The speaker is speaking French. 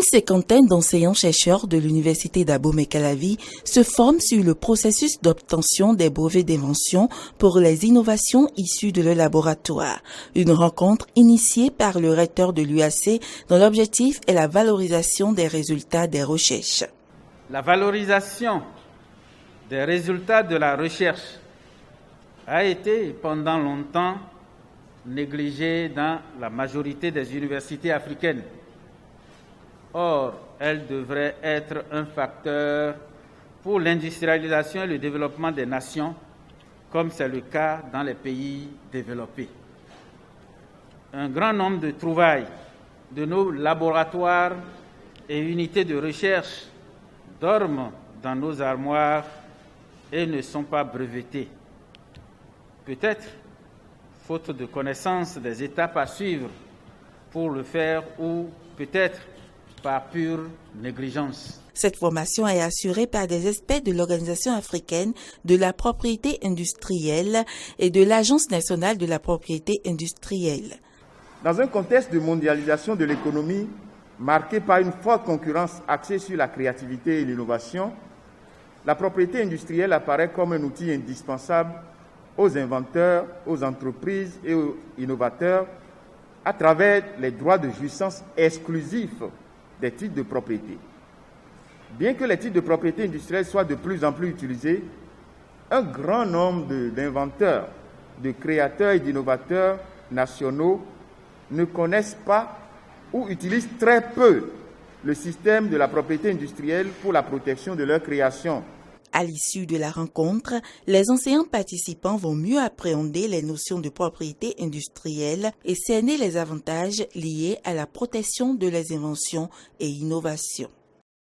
cinquantaine d'enseignants-chercheurs de l'Université d'Abomey-Calavi se forment sur le processus d'obtention des brevets d'invention pour les innovations issues de leur laboratoire. Une rencontre initiée par le recteur de l'UAC dont l'objectif est la valorisation des résultats des recherches. La valorisation des résultats de la recherche a été pendant longtemps négligée dans la majorité des universités africaines. Or, elle devrait être un facteur pour l'industrialisation et le développement des nations, comme c'est le cas dans les pays développés. Un grand nombre de trouvailles de nos laboratoires et unités de recherche dorment dans nos armoires et ne sont pas brevetées. Peut-être faute de connaissance des étapes à suivre pour le faire ou peut-être par pure négligence. Cette formation est assurée par des experts de l'Organisation africaine de la propriété industrielle et de l'Agence nationale de la propriété industrielle. Dans un contexte de mondialisation de l'économie marqué par une forte concurrence axée sur la créativité et l'innovation, la propriété industrielle apparaît comme un outil indispensable aux inventeurs, aux entreprises et aux innovateurs à travers les droits de jouissance exclusifs des titres de propriété. Bien que les titres de propriété industrielle soient de plus en plus utilisés, un grand nombre d'inventeurs, de créateurs et d'innovateurs nationaux ne connaissent pas ou utilisent très peu le système de la propriété industrielle pour la protection de leur création. À l'issue de la rencontre, les enseignants participants vont mieux appréhender les notions de propriété industrielle et cerner les avantages liés à la protection de les inventions et innovations.